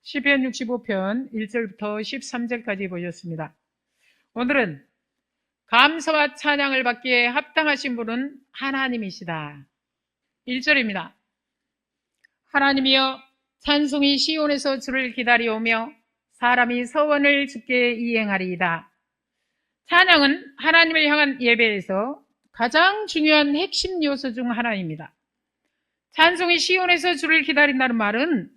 시편 65편 1절부터 13절까지 보셨습니다. 오늘은 감사와 찬양을 받기에 합당하신 분은 하나님이시다. 1절입니다. 하나님이여 찬송이 시온에서 주를 기다려오며 사람이 서원을 주께 이행하리이다. 찬양은 하나님을 향한 예배에서 가장 중요한 핵심 요소 중 하나입니다. 찬송이 시온에서 주를 기다린다는 말은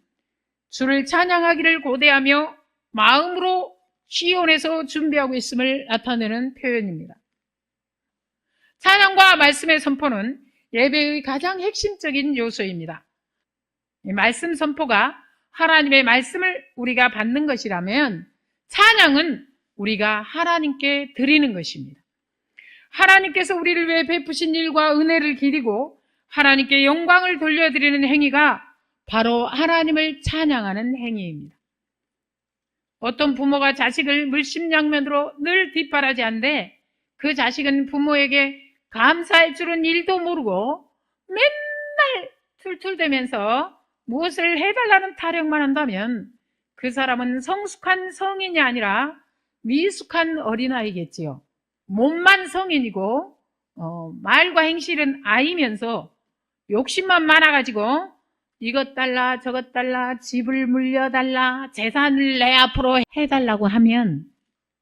주를 찬양하기를 고대하며 마음으로 시온에서 준비하고 있음을 나타내는 표현입니다. 찬양과 말씀의 선포는 예배의 가장 핵심적인 요소입니다. 말씀 선포가 하나님의 말씀을 우리가 받는 것이라면 찬양은 우리가 하나님께 드리는 것입니다. 하나님께서 우리를 위해 베푸신 일과 은혜를 기리고 하나님께 영광을 돌려드리는 행위가 바로 하나님을 찬양하는 행위입니다. 어떤 부모가 자식을 물심양면으로 늘 뒷바라지하는데 그 자식은 부모에게 감사할 줄은 일도 모르고 맨날 툴툴대면서 무엇을 해달라는 타령만 한다면 그 사람은 성숙한 성인이 아니라 미숙한 어린아이겠지요. 몸만 성인이고 말과 행실은 아이면서 욕심만 많아가지고 이것 달라 저것 달라 집을 물려달라 재산을 내 앞으로 해달라고 하면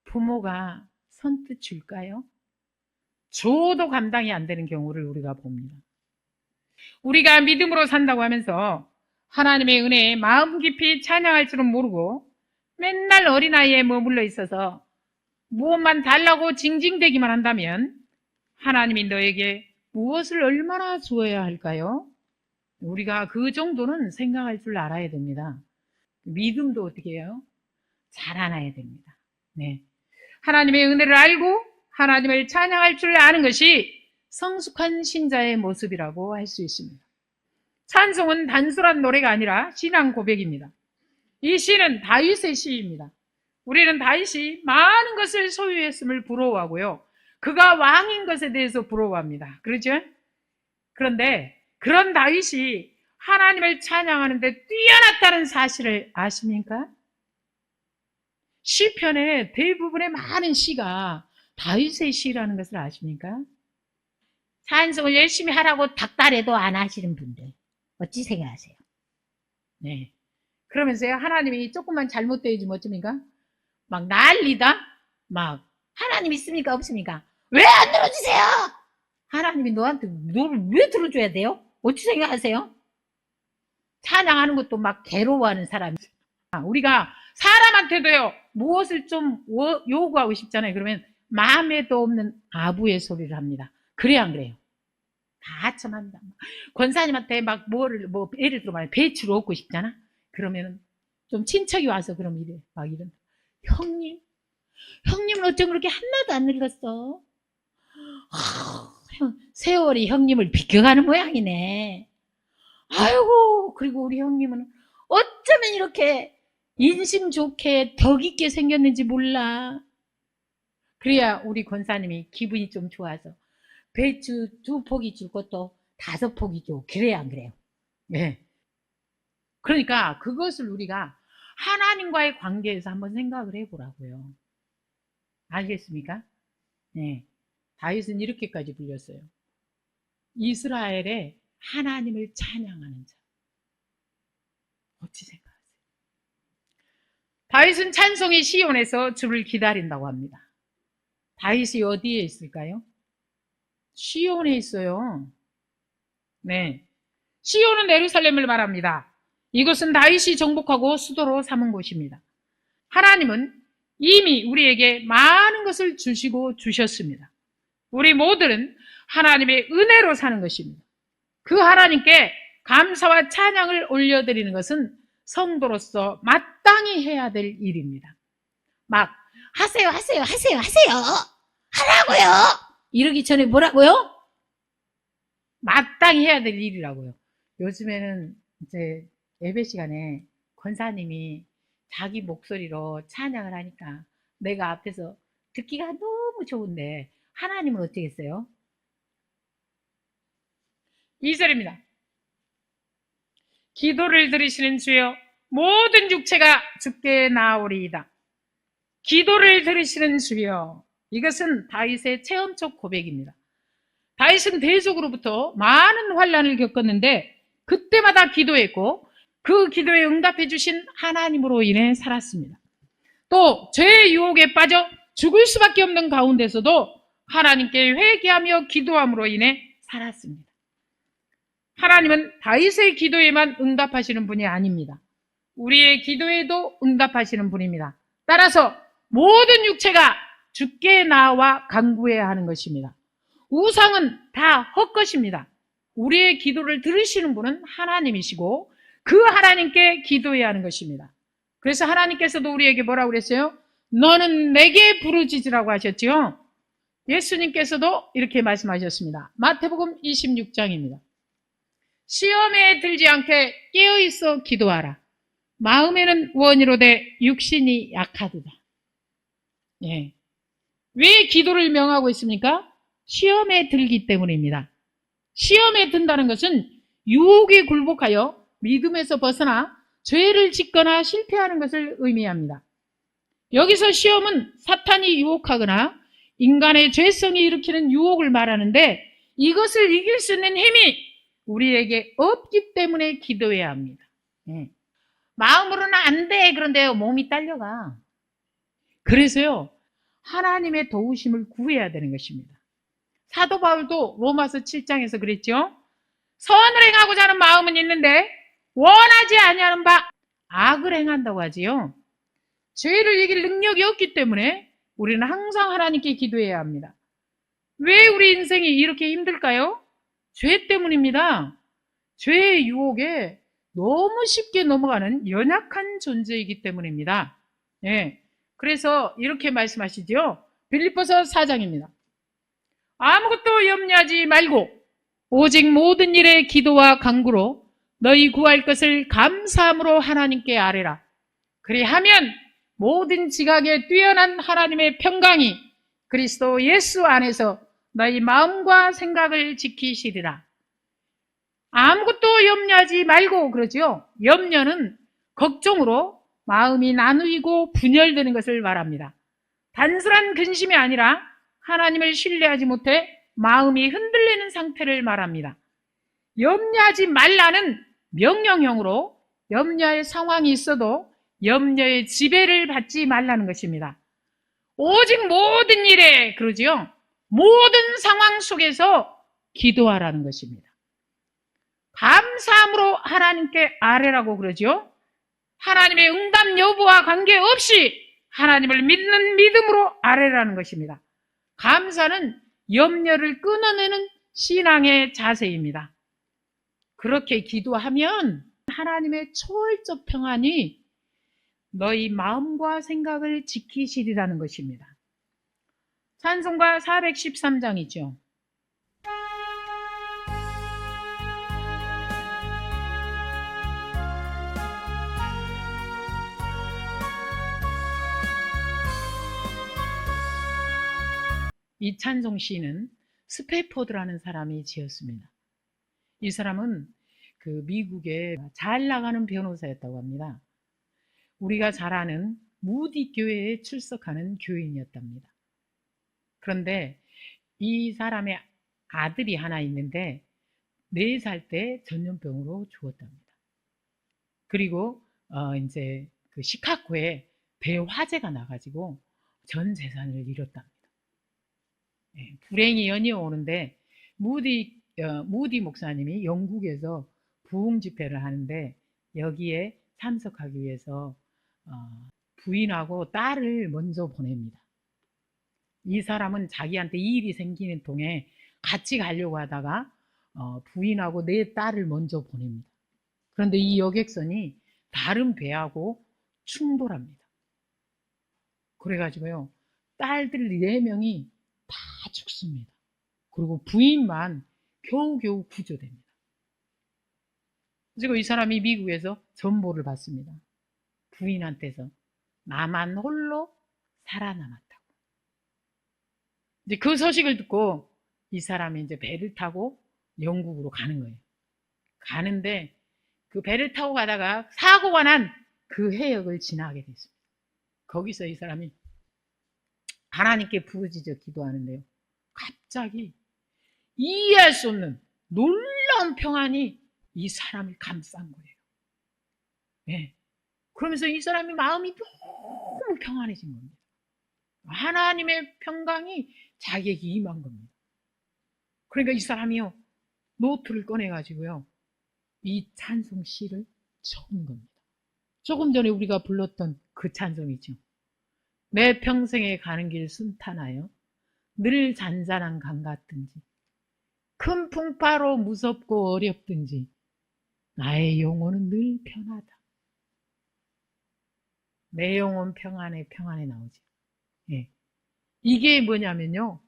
부모가 선뜻 줄까요? 줘도 감당이 안 되는 경우를 우리가 봅니다. 우리가 믿음으로 산다고 하면서 하나님의 은혜에 마음 깊이 찬양할 줄은 모르고 맨날 어린아이에 머물러 있어서 무엇만 달라고 징징대기만 한다면 하나님이 너에게 무엇을 얼마나 주어야 할까요? 우리가 그 정도는 생각할 줄 알아야 됩니다. 믿음도 어떻게 해요? 자라나야 됩니다. 네. 하나님의 은혜를 알고 하나님을 찬양할 줄 아는 것이 성숙한 신자의 모습이라고 할 수 있습니다. 찬송은 단순한 노래가 아니라 신앙 고백입니다. 이 시는 다윗의 시입니다. 우리는 다윗이 많은 것을 소유했음을 부러워하고요. 그가 왕인 것에 대해서 부러워합니다. 그렇죠? 그런데 그런 다윗이 하나님을 찬양하는데 뛰어났다는 사실을 아십니까? 시편의 대부분의 많은 시가 다윗의 시라는 것을 아십니까? 찬송을 열심히 하라고 닥달해도 안 하시는 분들 어찌 생각하세요? 네. 그러면서요 하나님이 조금만 잘못되어지면 어쩝니까? 막 난리다? 막 하나님 있습니까 없습니까? 왜 안 들어주세요? 하나님이 너한테 너를 왜 들어줘야 돼요? 어찌 생각하세요? 찬양하는 것도 막 괴로워하는 사람이. 우리가 사람한테도요 무엇을 좀 요구하고 싶잖아요. 그러면 마음에도 없는 아부의 소리를 합니다. 그래야 안 그래요? 다 참한다. 권사님한테 막 예를 들어 말해 배추를 얻고 싶잖아. 그러면 좀 친척이 와서 그럼 이래 막 이런 형님은 어쩜 그렇게 한나도 안 늙었어? 세월이 형님을 비껴가는 모양이네. 아이고 그리고 우리 형님은 어쩌면 이렇게 인심 좋게 덕 있게 생겼는지 몰라. 그래야 우리 권사님이 기분이 좀 좋아서 배추 2포기 줄 것도 5포기 줘. 그래야 안 그래요? 네. 그러니까 그것을 우리가 하나님과의 관계에서 한번 생각을 해보라고요. 알겠습니까? 네. 다윗은 이렇게까지 불렸어요. 이스라엘의 하나님을 찬양하는 자. 어찌 생각하세요? 다윗은 찬송이 시온에서 주를 기다린다고 합니다. 다윗이 어디에 있을까요? 시온에 있어요. 네. 시온은 예루살렘을 말합니다. 이것은 다윗이 정복하고 수도로 삼은 곳입니다. 하나님은 이미 우리에게 많은 것을 주시고 주셨습니다. 우리 모두는 하나님의 은혜로 사는 것입니다. 그 하나님께 감사와 찬양을 올려드리는 것은 성도로서 마땅히 해야 될 일입니다. 막 하세요 하라고요. 이러기 전에 뭐라고요? 마땅히 해야 될 일이라고요. 요즘에는 이제 예배 시간에 권사님이 자기 목소리로 찬양을 하니까 내가 앞에서 듣기가 너무 좋은데 하나님은 어떻게 했어요? 2절입니다. 기도를 들으시는 주여 모든 육체가 죽게 나오리이다. 기도를 들으시는 주여. 이것은 다윗의 체험적 고백입니다. 다윗은 대적으로부터 많은 환난을 겪었는데 그때마다 기도했고 그 기도에 응답해 주신 하나님으로 인해 살았습니다. 또 죄의 유혹에 빠져 죽을 수밖에 없는 가운데서도 하나님께 회개하며 기도함으로 인해 살았습니다. 하나님은 다윗의 기도에만 응답하시는 분이 아닙니다. 우리의 기도에도 응답하시는 분입니다. 따라서 모든 육체가 주께 나와 간구해야 하는 것입니다. 우상은 다 헛것입니다. 우리의 기도를 들으시는 분은 하나님이시고 그 하나님께 기도해야 하는 것입니다. 그래서 하나님께서도 우리에게 뭐라고 그랬어요? 너는 내게 부르짖으라고 하셨지요. 예수님께서도 이렇게 말씀하셨습니다. 마태복음 26장입니다. 시험에 들지 않게 깨어있어 기도하라. 마음에는 원이로되 육신이 약하도다. 예. 왜 기도를 명하고 있습니까? 시험에 들기 때문입니다. 시험에 든다는 것은 유혹에 굴복하여 믿음에서 벗어나 죄를 짓거나 실패하는 것을 의미합니다. 여기서 시험은 사탄이 유혹하거나 인간의 죄성이 일으키는 유혹을 말하는데 이것을 이길 수 있는 힘이 우리에게 없기 때문에 기도해야 합니다. 예. 마음으로는 안 돼. 그런데요, 몸이 딸려가. 그래서요, 하나님의 도우심을 구해야 되는 것입니다. 사도 바울도 로마서 7장에서 그랬죠. 선을 행하고자 하는 마음은 있는데 원하지 아니하는 바 악을 행한다고 하지요. 죄를 이길 능력이 없기 때문에 우리는 항상 하나님께 기도해야 합니다. 왜 우리 인생이 이렇게 힘들까요? 죄 때문입니다. 죄의 유혹에 너무 쉽게 넘어가는 연약한 존재이기 때문입니다. 예. 그래서 이렇게 말씀하시죠. 빌립보서 4장입니다. 아무것도 염려하지 말고 오직 모든 일에 기도와 간구로 너희 구할 것을 감사함으로 하나님께 아뢰라. 그리하면 모든 지각에 뛰어난 하나님의 평강이 그리스도 예수 안에서 너희 마음과 생각을 지키시리라. 아무것도 염려하지 말고 그러죠. 염려는 걱정으로 마음이 나누이고 분열되는 것을 말합니다. 단순한 근심이 아니라 하나님을 신뢰하지 못해 마음이 흔들리는 상태를 말합니다. 염려하지 말라는 명령형으로 염려의 상황이 있어도 염려의 지배를 받지 말라는 것입니다. 오직 모든 일에 그러지요. 모든 상황 속에서 기도하라는 것입니다. 감사함으로 하나님께 아뢰라고 그러죠. 하나님의 응답 여부와 관계없이 하나님을 믿는 믿음으로 아뢰라는 것입니다. 감사는 염려를 끊어내는 신앙의 자세입니다. 그렇게 기도하면 하나님의 초월적 평안이 너희 마음과 생각을 지키시리라는 것입니다. 찬송가 413장이죠. 이 찬송 시는 스패포드라는 사람이 지었습니다. 이 사람은 그 미국의 잘 나가는 변호사였다고 합니다. 우리가 잘 아는 무디 교회에 출석하는 교인이었답니다. 그런데 이 사람의 아들이 하나 있는데 4살 때 전염병으로 죽었답니다. 그리고 이제 그 시카고에 대화재가 나가지고 전 재산을 잃었답니다. 예, 불행이 연이어오는데 무디 목사님이 영국에서 부흥 집회를 하는데 여기에 참석하기 위해서 부인하고 딸을 먼저 보냅니다. 이 사람은 자기한테 일이 생기는 통에 같이 가려고 하다가 부인하고 내 딸을 먼저 보냅니다. 그런데 이 여객선이 다른 배하고 충돌합니다. 그래가지고요, 딸들 4명이 다 죽습니다. 그리고 부인만 겨우겨우 구조됩니다. 그리고 이 사람이 미국에서 전보를 받습니다. 부인한테서 나만 홀로 살아남았다고. 이제 그 소식을 듣고 이 사람이 이제 배를 타고 영국으로 가는 거예요. 가는데 그 배를 타고 가다가 사고가 난 그 해역을 지나게 됐습니다. 거기서 이 사람이 하나님께 부르짖어 기도하는데요. 갑자기 이해할 수 없는 놀라운 평안이 이 사람을 감싼 거예요. 네. 그러면서 이 사람이 마음이 너무 평안해진 겁니다. 하나님의 평강이 자기에게 임한 겁니다. 그러니까 이 사람이요, 노트를 꺼내가지고요, 이 찬송 시를 적은 겁니다. 조금 전에 우리가 불렀던 그 찬송이죠. 내 평생에 가는 길 순탄하여 늘 잔잔한 강 같든지 큰 풍파로 무섭고 어렵든지 나의 영혼은 늘 편하다. 내 영혼 평안에 나오지. 예. 이게 뭐냐면요,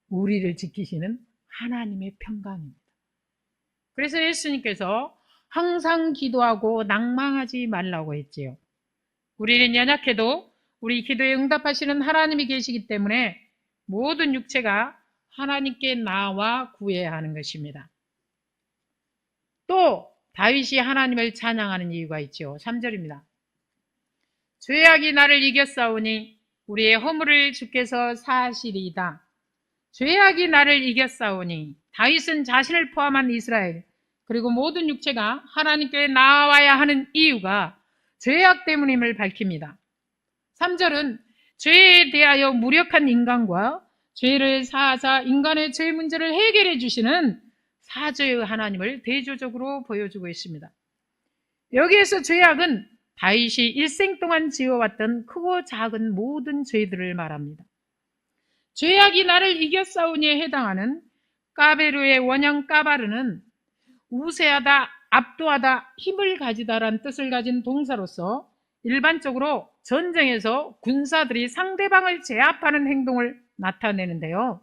우리를 지키시는 하나님의 평강입니다. 그래서 예수님께서 항상 기도하고 낭망하지 말라고 했지요. 우리는 연약해도 우리 기도에 응답하시는 하나님이 계시기 때문에 모든 육체가 하나님께 나와 구해야 하는 것입니다. 또 다윗이 하나님을 찬양하는 이유가 있죠. 3절입니다. 죄악이 나를 이겼사오니 우리의 허물을 주께서 사하시리이다. 죄악이 나를 이겼사오니, 다윗은 자신을 포함한 이스라엘 그리고 모든 육체가 하나님께 나아와야 하는 이유가 죄악 때문임을 밝힙니다. 3절은 죄에 대하여 무력한 인간과 죄를 사하사 인간의 죄 문제를 해결해 주시는 사죄의 하나님을 대조적으로 보여주고 있습니다. 여기에서 죄악은 다윗이 일생 동안 지어왔던 크고 작은 모든 죄들을 말합니다. 죄악이 나를 이겼사오니에 해당하는 까베르의 원형 까바르는 우세하다, 압도하다, 힘을 가지다라는 뜻을 가진 동사로서 일반적으로 전쟁에서 군사들이 상대방을 제압하는 행동을 나타내는데요.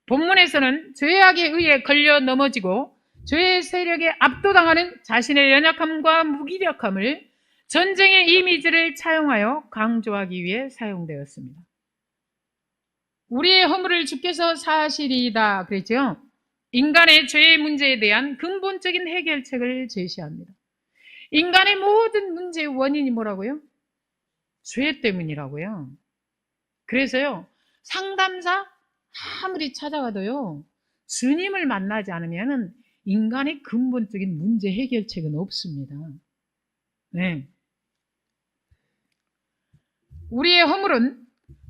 본문에서는 죄악에 의해 걸려 넘어지고 죄의 세력에 압도당하는 자신의 연약함과 무기력함을 전쟁의 이미지를 차용하여 강조하기 위해 사용되었습니다. 우리의 허물을 주께서 사하시리이다 그랬죠. 인간의 죄의 문제에 대한 근본적인 해결책을 제시합니다. 인간의 모든 문제의 원인이 뭐라고요? 죄 때문이라고요. 그래서요, 상담사 아무리 찾아가도요, 주님을 만나지 않으면 인간의 근본적인 문제 해결책은 없습니다. 네. 우리의 허물은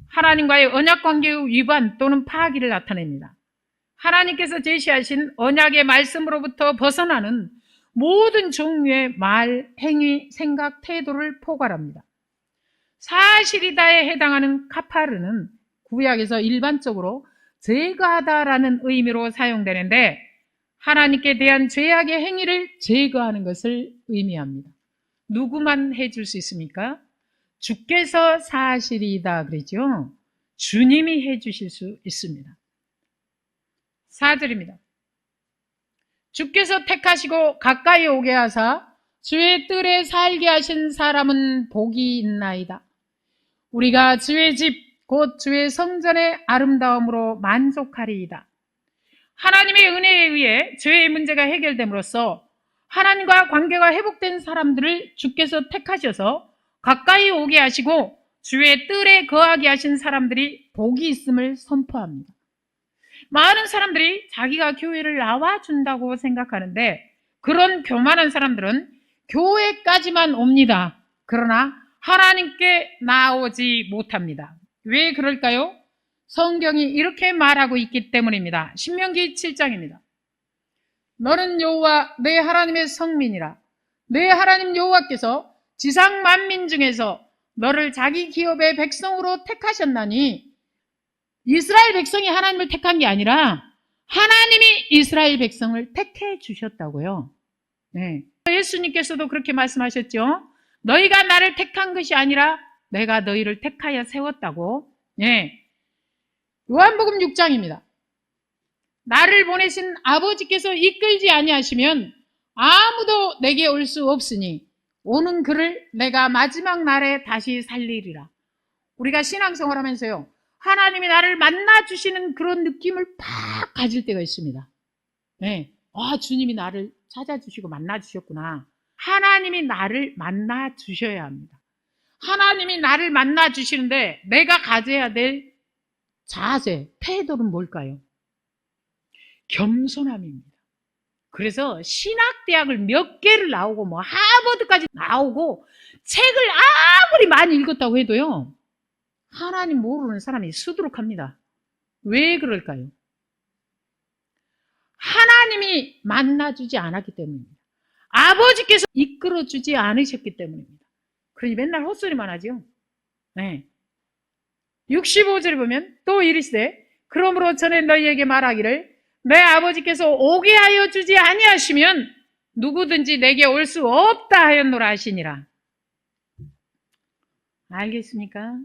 하나님과의 언약 관계의 위반 또는 파기를 나타냅니다. 하나님께서 제시하신 언약의 말씀으로부터 벗어나는 모든 종류의 말, 행위, 생각, 태도를 포괄합니다. 사실이다에 해당하는 카파르는 구약에서 일반적으로 제거하다라는 의미로 사용되는데 하나님께 대한 죄악의 행위를 제거하는 것을 의미합니다. 누구만 해줄 수 있습니까? 주께서 사하시리이다 그러죠. 주님이 해주실 수 있습니다. 4절입니다. 주께서 택하시고 가까이 오게 하사 주의 뜰에 살게 하신 사람은 복이 있나이다. 우리가 주의 집 곧 주의 성전의 아름다움으로 만족하리이다. 하나님의 은혜에 의해 죄의 문제가 해결됨으로써 하나님과 관계가 회복된 사람들을 주께서 택하셔서 가까이 오게 하시고 주의 뜰에 거하게 하신 사람들이 복이 있음을 선포합니다. 많은 사람들이 자기가 교회를 나와준다고 생각하는데 그런 교만한 사람들은 교회까지만 옵니다. 그러나 하나님께 나오지 못합니다. 왜 그럴까요? 성경이 이렇게 말하고 있기 때문입니다. 신명기 7장입니다. 너는 여호와 내 하나님의 성민이라. 내 하나님 여호와께서 지상 만민 중에서 너를 자기 기업의 백성으로 택하셨나니, 이스라엘 백성이 하나님을 택한 게 아니라 하나님이 이스라엘 백성을 택해 주셨다고요. 네. 예수님께서도 그렇게 말씀하셨죠. 너희가 나를 택한 것이 아니라 내가 너희를 택하여 세웠다고. 네. 요한복음 6장입니다. 나를 보내신 아버지께서 이끌지 아니하시면 아무도 내게 올 수 없으니 오는 그를 내가 마지막 날에 다시 살리리라. 우리가 신앙생활 하면서요, 하나님이 나를 만나주시는 그런 느낌을 팍 가질 때가 있습니다. 네. 아, 주님이 나를 찾아주시고 만나주셨구나. 하나님이 나를 만나 주셔야 합니다. 하나님이 나를 만나 주시는데 내가 가져야 될 자세, 태도는 뭘까요? 겸손함입니다. 그래서 신학대학을 몇 개를 나오고 뭐 하버드까지 나오고 책을 아무리 많이 읽었다고 해도요, 하나님 모르는 사람이 수두룩합니다. 왜 그럴까요? 하나님이 만나주지 않았기 때문입니다. 아버지께서 이끌어주지 않으셨기 때문입니다. 그러니 맨날 헛소리만 하죠. 네. 65절에 보면 또 이르시되 그러므로 전에 너희에게 말하기를 내 아버지께서 오게 하여 주지 아니하시면 누구든지 내게 올 수 없다 하였노라 하시니라. 알겠습니까?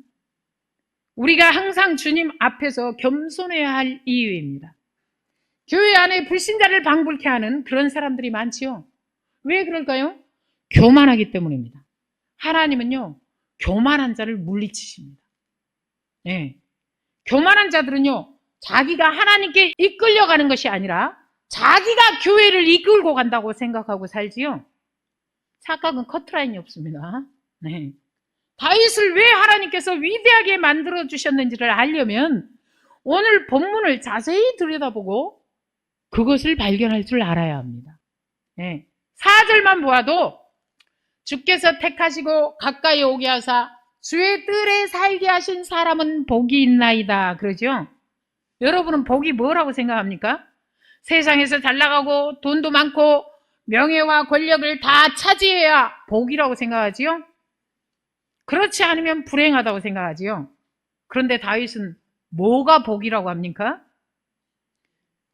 우리가 항상 주님 앞에서 겸손해야 할 이유입니다. 교회 안에 불신자를 방불케 하는 그런 사람들이 많지요. 왜 그럴까요? 교만하기 때문입니다. 하나님은요, 교만한 자를 물리치십니다. 네. 교만한 자들은요, 자기가 하나님께 이끌려가는 것이 아니라 자기가 교회를 이끌고 간다고 생각하고 살지요. 착각은 커트라인이 없습니다. 네. 다윗을 왜 하나님께서 위대하게 만들어 주셨는지를 알려면 오늘 본문을 자세히 들여다보고 그것을 발견할 줄 알아야 합니다. 네. 4절만 보아도 주께서 택하시고 가까이 오게 하사 주의 뜰에 살게 하신 사람은 복이 있나이다. 그러죠? 여러분은 복이 뭐라고 생각합니까? 세상에서 잘 나가고 돈도 많고 명예와 권력을 다 차지해야 복이라고 생각하지요? 그렇지 않으면 불행하다고 생각하지요? 그런데 다윗은 뭐가 복이라고 합니까?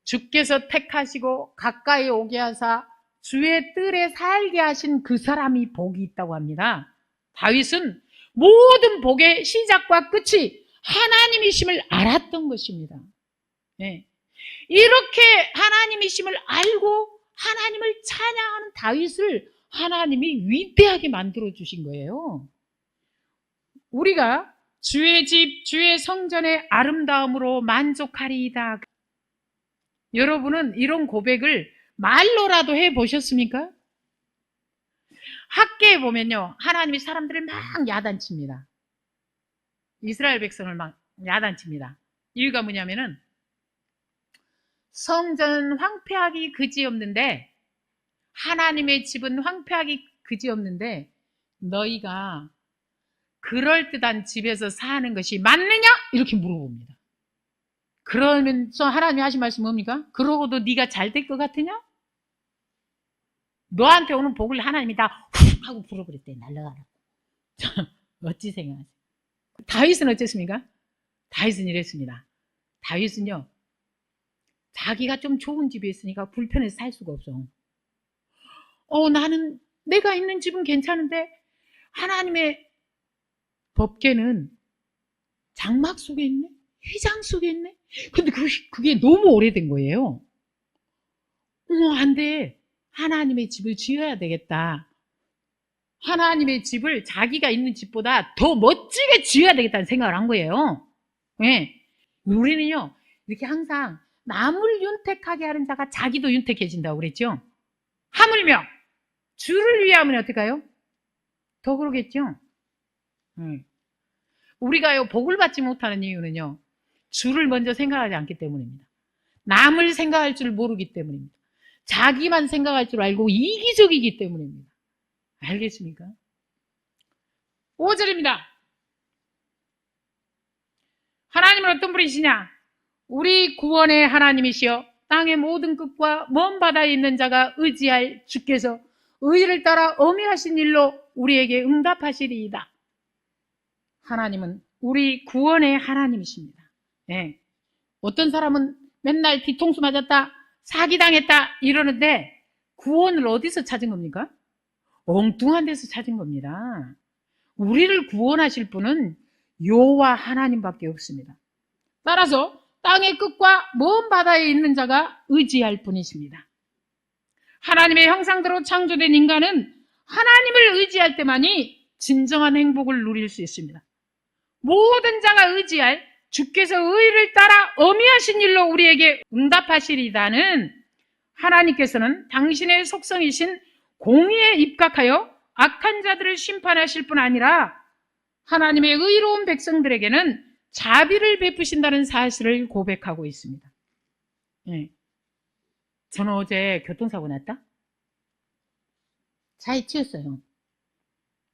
주께서 택하시고 가까이 오게 하사 주의 뜰에 살게 하신 그 사람이 복이 있다고 합니다. 다윗은 모든 복의 시작과 끝이 하나님이심을 알았던 것입니다. 네. 이렇게 하나님이심을 알고 하나님을 찬양하는 다윗을 하나님이 위대하게 만들어 주신 거예요. 우리가 주의 집, 주의 성전의 아름다움으로 만족하리이다. 여러분은 이런 고백을 말로라도 해보셨습니까? 학계에 보면요, 하나님이 사람들을 막 야단칩니다. 이스라엘 백성을 막 야단칩니다. 이유가 뭐냐면은 성전은 황폐하기 그지없는데 하나님의 집은 황폐하기 그지없는데 너희가 그럴듯한 집에서 사는 것이 맞느냐? 이렇게 물어봅니다. 그러면서 하나님이 하신 말씀이 뭡니까? 그러고도 네가 잘 될 것 같으냐? 너한테 오는 복을 하나님이 다 훅 하고 불어버렸대. 날라가라고. 어찌 생각하세요? 다윗은 어쨌습니까? 다윗은 이랬습니다. 다윗은요, 자기가 좀 좋은 집에 있으니까 불편해서 살 수가 없어. 나는 내가 있는 집은 괜찮은데 하나님의 법궤는 장막 속에 있네? 휘장 속에 있네? 근데 그게 너무 오래된 거예요. 안 돼. 하나님의 집을 지어야 되겠다. 하나님의 집을 자기가 있는 집보다 더 멋지게 지어야 되겠다는 생각을 한 거예요. 네. 우리는요, 이렇게 항상 남을 윤택하게 하는 자가 자기도 윤택해진다고 그랬죠. 하물며 주를 위하면 어떨까요? 더 그러겠죠. 우리가요, 복을 받지 못하는 이유는요, 주를 먼저 생각하지 않기 때문입니다. 남을 생각할 줄 모르기 때문입니다. 자기만 생각할 줄 알고 이기적이기 때문입니다. 알겠습니까? 5절입니다. 하나님은 어떤 분이시냐? 우리 구원의 하나님이시여 땅의 모든 끝과 먼 바다에 있는 자가 의지할 주께서 의를 따라 어미하신 일로 우리에게 응답하시리이다. 하나님은 우리 구원의 하나님이십니다. 네. 어떤 사람은 맨날 뒤통수 맞았다, 사기당했다 이러는데 구원을 어디서 찾은 겁니까? 엉뚱한 데서 찾은 겁니다. 우리를 구원하실 분은 여호와 하나님밖에 없습니다. 따라서 땅의 끝과 먼 바다에 있는 자가 의지할 분이십니다. 하나님의 형상대로 창조된 인간은 하나님을 의지할 때만이 진정한 행복을 누릴 수 있습니다. 모든 자가 의지할 주께서 의를 따라 어미하신 일로 우리에게 응답하시리다는 하나님께서는 당신의 속성이신 공의에 입각하여 악한 자들을 심판하실 뿐 아니라 하나님의 의로운 백성들에게는 자비를 베푸신다는 사실을 고백하고 있습니다. 네. 저는 어제 교통사고 났다? 차에 치였어요.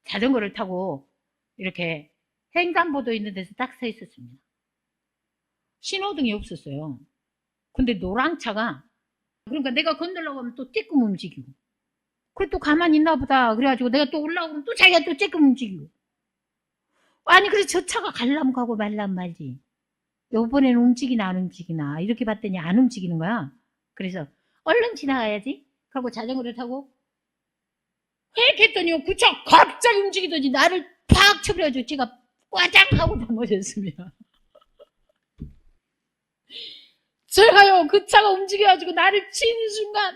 자전거를 타고 이렇게 횡단보도 있는 데서 딱 서 있었습니다. 신호등이 없었어요. 근데 노란 차가, 그러니까 내가 건너려고 하면 또 쬐끔 움직이고, 그래 또 가만히 있나 보다. 그래가지고 내가 또 올라오면 또 자기가 또 쬐끔 움직이고. 아니, 그래서 저 차가 갈라면 가고 말라면 말지. 요번에는 움직이나 안 움직이나. 이렇게 봤더니 안 움직이는 거야. 그래서 얼른 지나가야지. 하고 자전거를 타고 획 했더니 그 차 갑자기 움직이더니 나를 팍 쳐버려가지고 제가 꽈장 하고 넘어졌습니다. 제가요, 그 차가 움직여가지고 나를 치는 순간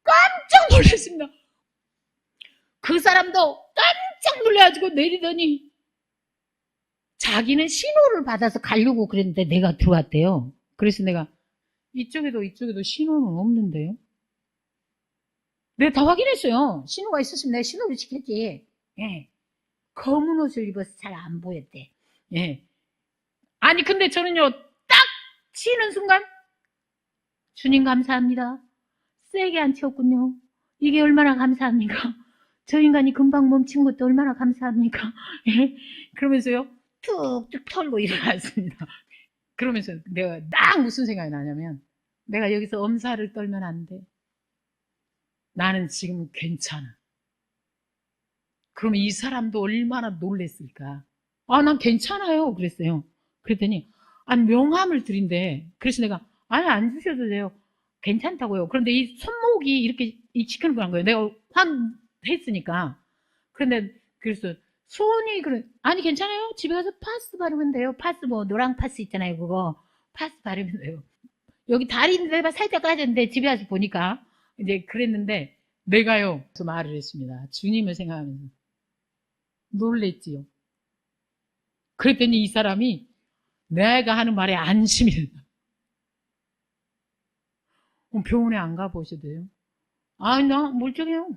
깜짝 놀랐습니다. 그 사람도 깜짝 놀라가지고 내리더니 자기는 신호를 받아서 가려고 그랬는데 내가 들어왔대요. 그래서 내가 이쪽에도 신호는 없는데요. 내가 다 확인했어요. 신호가 있었으면 내가 신호를 지켰지. 예. 검은 옷을 입어서 잘 안 보였대. 예. 아니, 근데 저는요, 딱 치는 순간, 주님 감사합니다. 세게 안 치웠군요. 이게 얼마나 감사합니까? 저 인간이 금방 멈춘 것도 얼마나 감사합니까? 예. 그러면서요, 툭툭 털고 일어났습니다. 그러면서 내가 딱 무슨 생각이 나냐면, 내가 여기서 엄살을 떨면 안 돼. 나는 지금 괜찮아. 그럼 이 사람도 얼마나 놀랬을까? 아, 난 괜찮아요. 그랬어요. 그랬더니, 명함을 드린대. 그래서 내가, 아니, 안 주셔도 돼요. 괜찮다고요. 그런데 이 손목이 이렇게 지키는 거란 거예요. 내가 환했으니까. 그런데, 그래서, 손이, 아니, 괜찮아요. 집에 가서 파스 바르면 돼요. 파스, 노랑 파스 있잖아요. 그거. 파스 바르면 돼요. 여기 다리인데 살짝 까졌는데 집에 와서 보니까, 이제 그랬는데, 내가요, 그 말을 했습니다. 주님을 생각하면서. 놀랬지요. 그랬더니 이 사람이 내가 하는 말에 안심이 된다. 병원에 안 가보셔도 돼요? 아니, 나 멀쩡해요.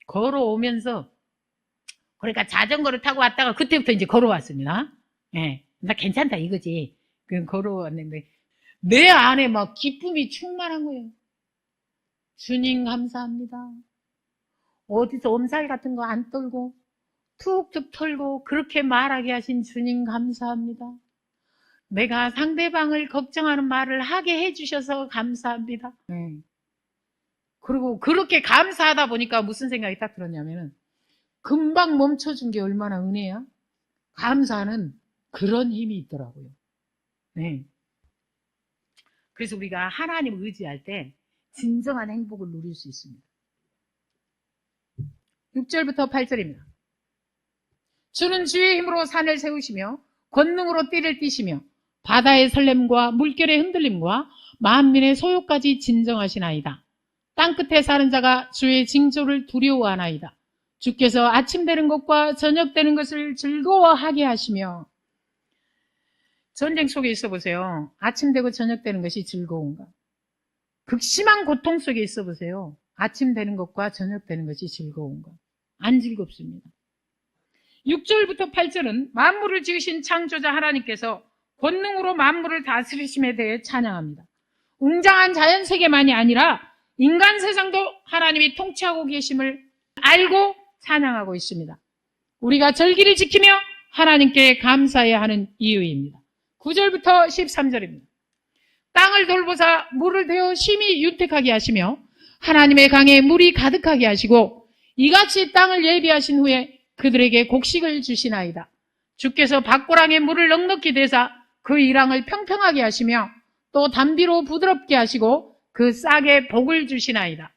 걸어오면서, 그러니까 자전거를 타고 왔다가 그때부터 이제 걸어왔습니다. 예, 나 괜찮다 이거지. 그냥 걸어왔는데, 내 안에 막 기쁨이 충만한 거예요. 주님 감사합니다. 어디서 엄살 같은 거 안 떨고 툭툭 털고 그렇게 말하게 하신 주님 감사합니다. 내가 상대방을 걱정하는 말을 하게 해주셔서 감사합니다. 그리고 그렇게 감사하다 보니까 무슨 생각이 딱 들었냐면은 금방 멈춰준 게 얼마나 은혜야? 감사는 그런 힘이 있더라고요. 네. 그래서 우리가 하나님을 의지할 때 진정한 행복을 누릴 수 있습니다. 6절부터 8절입니다. 주는 주의 힘으로 산을 세우시며 권능으로 띠를 띠시며 바다의 설렘과 물결의 흔들림과 만민의 소요까지 진정하시나이다. 땅끝에 사는 자가 주의 징조를 두려워하나이다. 주께서 아침 되는 것과 저녁 되는 것을 즐거워하게 하시며. 전쟁 속에 있어 보세요. 아침 되고 저녁 되는 것이 즐거운가? 극심한 고통 속에 있어 보세요. 아침 되는 것과 저녁 되는 것이 즐거운가? 안 즐겁습니다. 6절부터 8절은 만물을 지으신 창조자 하나님께서 권능으로 만물을 다스리심에 대해 찬양합니다. 웅장한 자연세계만이 아니라 인간 세상도 하나님이 통치하고 계심을 알고 찬양하고 있습니다. 우리가 절기를 지키며 하나님께 감사해야 하는 이유입니다. 9절부터 13절입니다. 땅을 돌보사 물을 대어 심히 윤택하게 하시며 하나님의 강에 물이 가득하게 하시고 이같이 땅을 예비하신 후에 그들에게 곡식을 주시나이다. 주께서 밭고랑에 물을 넉넉히 대사 그 이랑을 평평하게 하시며 또 담비로 부드럽게 하시고 그 싹에 복을 주시나이다.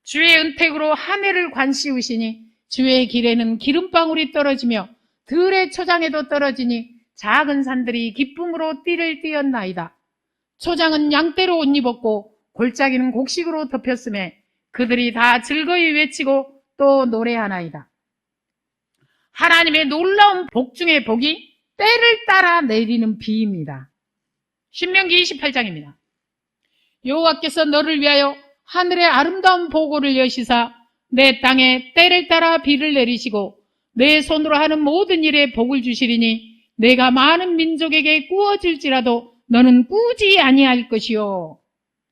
주의 은택으로 하늘을 관씌우시니 주의 길에는 기름방울이 떨어지며 들의 초장에도 떨어지니 작은 산들이 기쁨으로 띠를 띠었나이다. 초장은 양떼로 옷 입었고 골짜기는 곡식으로 덮였음에 그들이 다 즐거이 외치고 또 노래하나이다. 하나님의 놀라운 복 중의 복이 때를 따라 내리는 비입니다. 신명기 28장입니다. 여호와께서 너를 위하여 하늘의 아름다운 보고를 여시사 내 땅에 때를 따라 비를 내리시고 내 손으로 하는 모든 일에 복을 주시리니 내가 많은 민족에게 꾸어질지라도 너는 꾸지 아니할 것이요.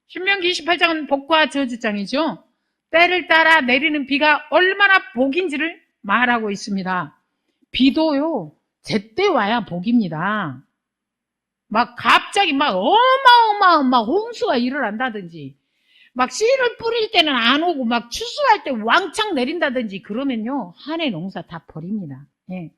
신명기 28장은 복과 저주장이죠. 때를 따라 내리는 비가 얼마나 복인지를 말하고 있습니다. 비도요, 제때 와야 복입니다. 막 갑자기 막 어마어마한 막 홍수가 일어난다든지, 막 씨를 뿌릴 때는 안 오고 막 추수할 때 왕창 내린다든지 그러면요, 한 해 농사 다 버립니다. 예.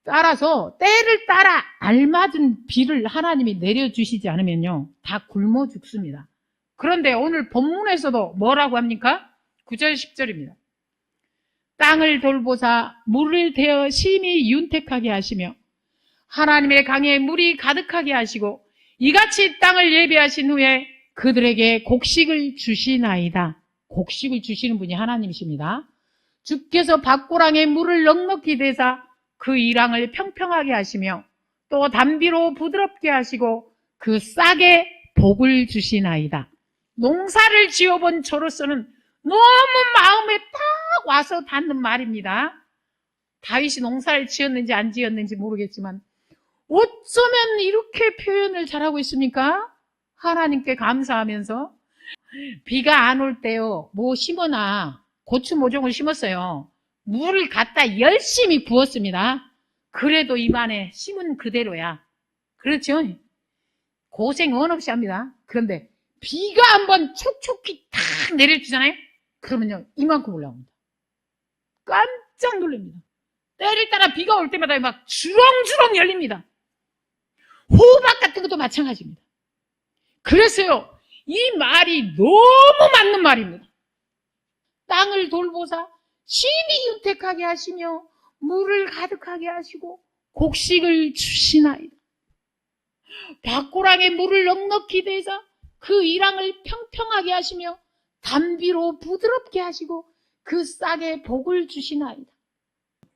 따라서 때를 따라 알맞은 비를 하나님이 내려주시지 않으면요, 다 굶어 죽습니다. 그런데 오늘 본문에서도 뭐라고 합니까? 9절 10절입니다. 땅을 돌보사 물을 대어 심히 윤택하게 하시며 하나님의 강에 물이 가득하게 하시고 이같이 땅을 예비하신 후에 그들에게 곡식을 주시나이다. 곡식을 주시는 분이 하나님이십니다. 주께서 밭고랑에 물을 넉넉히 대사 그 이랑을 평평하게 하시며 또 담비로 부드럽게 하시고 그 싹에 복을 주시나이다. 농사를 지어본 저로서는 너무 마음에 딱 와서 닿는 말입니다. 다윗이 농사를 지었는지 안 지었는지 모르겠지만 어쩌면 이렇게 표현을 잘하고 있습니까? 하나님께 감사하면서 비가 안 올 때요, 뭐 심어나 고추 모종을 심었어요. 물을 갖다 열심히 부었습니다. 그래도 입안에 심은 그대로야. 그렇죠? 고생 원 없이 합니다. 그런데 비가 한번 촉촉히 탁 내려주잖아요? 그러면요, 이만큼 올라옵니다. 깜짝 놀랍니다. 때를 따라 비가 올 때마다 막 주렁주렁 열립니다. 호박 같은 것도 마찬가지입니다. 그래서요, 이 말이 너무 맞는 말입니다. 땅을 돌보사 심히 윤택하게 하시며 물을 가득하게 하시고 곡식을 주시나이다. 밭고랑에 물을 넉넉히 대사 그 이랑을 평평하게 하시며 담비로 부드럽게 하시고 그 싹에 복을 주시나이다.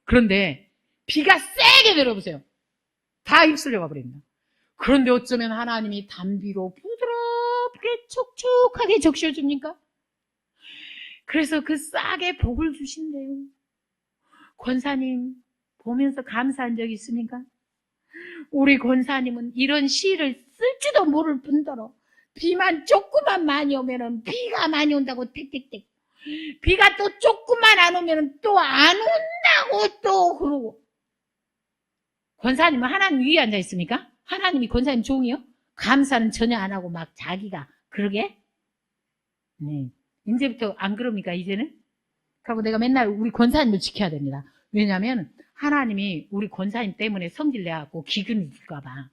그런데 비가 세게 내려보세요. 다 휩쓸려가 버립니다. 그런데 어쩌면 하나님이 담비로 부드럽게 촉촉하게 적셔줍니까? 그래서 그 싹에 복을 주신대요. 권사님 보면서 감사한 적 있습니까? 우리 권사님은 이런 시를 쓸지도 모를 뿐더러 비만 조금만 많이 오면은 비가 많이 온다고 택택택, 비가 또 조금만 안 오면은 또 안 온다고 또 그러고. 권사님은 하나님 위에 앉아 있습니까? 하나님이 권사님 종이요? 감사는 전혀 안 하고 막 자기가 그러게? 네. 이제부터 안 그럽니까, 이제는? 그리고 내가 맨날 우리 권사님을 지켜야 됩니다. 왜냐면 하나님이 우리 권사님 때문에 성질 내갖고 기근이 줄까봐.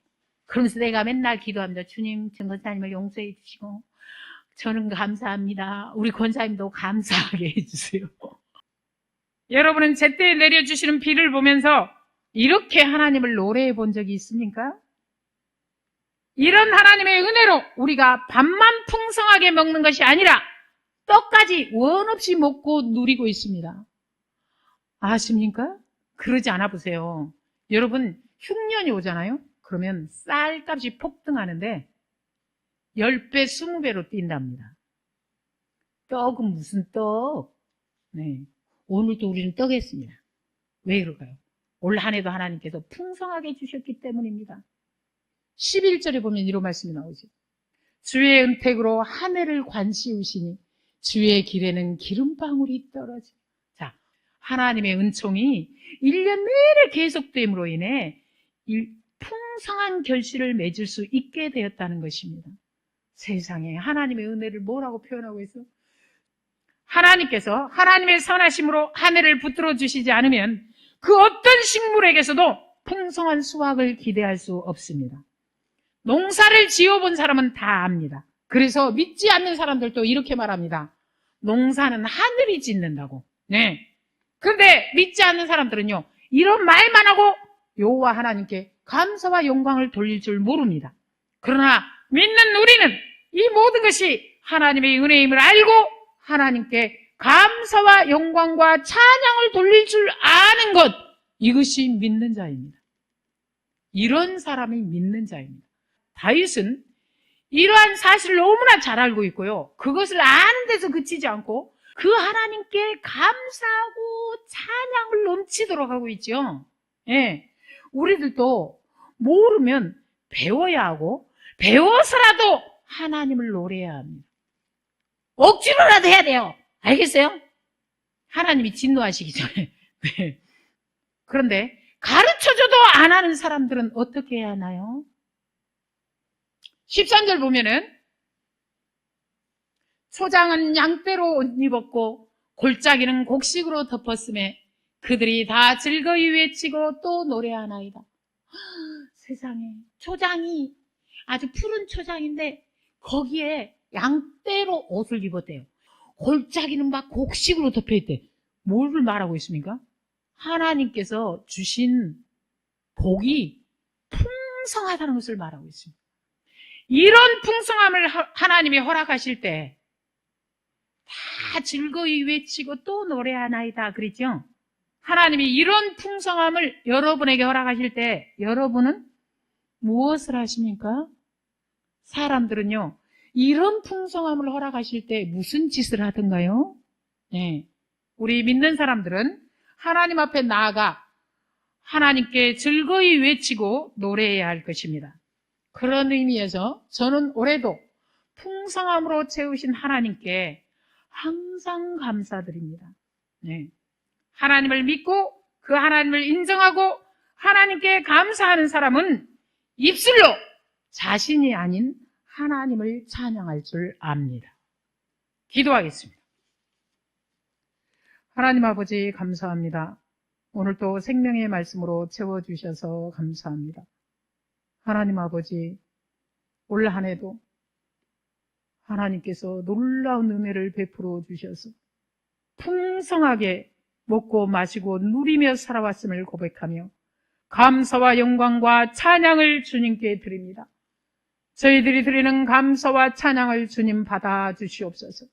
그러면서 내가 맨날 기도합니다. 주님, 전 권사님을 용서해 주시고, 저는 감사합니다. 우리 권사님도 감사하게 해주세요. 여러분은 제때 내려주시는 비를 보면서 이렇게 하나님을 노래해 본 적이 있습니까? 이런 하나님의 은혜로 우리가 밥만 풍성하게 먹는 것이 아니라 떡까지 원 없이 먹고 누리고 있습니다. 아십니까? 그러지 않아 보세요. 여러분, 흉년이 오잖아요? 그러면 쌀값이 폭등하는데 10배, 20배로 뛴답니다. 떡은 무슨 떡? 네. 오늘도 우리는 떡 했습니다. 왜 그럴까요? 올 한 해도 하나님께서 풍성하게 주셨기 때문입니다. 11절에 보면 이런 말씀이 나오죠. 주의 은택으로 한 해를 관시우시니 주의 길에는 기름방울이 떨어지. 자, 하나님의 은총이 1년 내내 계속됨으로 인해 풍성한 결실을 맺을 수 있게 되었다는 것입니다. 세상에 하나님의 은혜를 뭐라고 표현하고 있어? 하나님께서 하나님의 선하심으로 한 해를 붙들어 주시지 않으면 그 어떤 식물에게서도 풍성한 수확을 기대할 수 없습니다. 농사를 지어본 사람은 다 압니다. 그래서 믿지 않는 사람들도 이렇게 말합니다. 농사는 하늘이 짓는다고. 네. 그런데 믿지 않는 사람들은요, 이런 말만 하고 여호와 하나님께 감사와 영광을 돌릴 줄 모릅니다. 그러나 믿는 우리는 이 모든 것이 하나님의 은혜임을 알고 하나님께 감사와 영광과 찬양을 돌릴 줄 아는 것, 이것이 믿는 자입니다. 이런 사람이 믿는 자입니다. 다윗은 이러한 사실을 너무나 잘 알고 있고요. 그것을 아는 데서 그치지 않고 그 하나님께 감사하고 찬양을 넘치도록 하고 있죠. 예. 우리들도 모르면 배워야 하고 배워서라도 하나님을 노래해야 합니다. 억지로라도 해야 돼요. 알겠어요? 하나님이 진노하시기 전에. 네. 그런데 가르쳐줘도 안 하는 사람들은 어떻게 해야 하나요? 13절 보면은 소장은 양떼로 옷 입었고 골짜기는 곡식으로 덮었음에 그들이 다 즐거이 외치고 또 노래하나이다. 세상에, 초장이 아주 푸른 초장인데 거기에 양떼로 옷을 입었대요. 골짜기는 막 곡식으로 덮여있대. 뭘 말하고 있습니까? 하나님께서 주신 복이 풍성하다는 것을 말하고 있습니다. 이런 풍성함을 하나님이 허락하실 때 다 즐거이 외치고 또 노래하나이다 그랬죠? 하나님이 이런 풍성함을 여러분에게 허락하실 때 여러분은 무엇을 하십니까? 사람들은요, 이런 풍성함을 허락하실 때 무슨 짓을 하던가요? 네. 우리 믿는 사람들은 하나님 앞에 나아가 하나님께 즐거이 외치고 노래해야 할 것입니다. 그런 의미에서 저는 올해도 풍성함으로 채우신 하나님께 항상 감사드립니다. 네. 하나님을 믿고 그 하나님을 인정하고 하나님께 감사하는 사람은 입술로 자신이 아닌 하나님을 찬양할 줄 압니다. 기도하겠습니다. 하나님 아버지 감사합니다. 오늘도 생명의 말씀으로 채워주셔서 감사합니다. 하나님 아버지, 올 한 해도 하나님께서 놀라운 은혜를 베풀어 주셔서 풍성하게 먹고 마시고 누리며 살아왔음을 고백하며 감사와 영광과 찬양을 주님께 드립니다. 저희들이 드리는 감사와 찬양을 주님 받아 주시옵소서.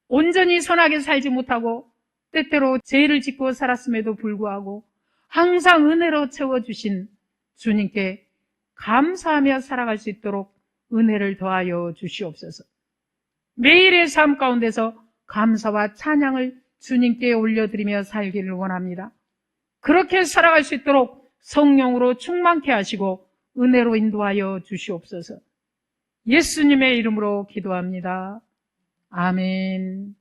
온전히 선하게 살지 못하고 때때로 죄를 짓고 살았음에도 불구하고 항상 은혜로 채워주신 주님께 감사하며 살아갈 수 있도록 은혜를 더하여 주시옵소서. 매일의 삶 가운데서 감사와 찬양을 주님께 올려드리며 살기를 원합니다. 그렇게 살아갈 수 있도록 성령으로 충만케 하시고 은혜로 인도하여 주시옵소서. 예수님의 이름으로 기도합니다. 아멘.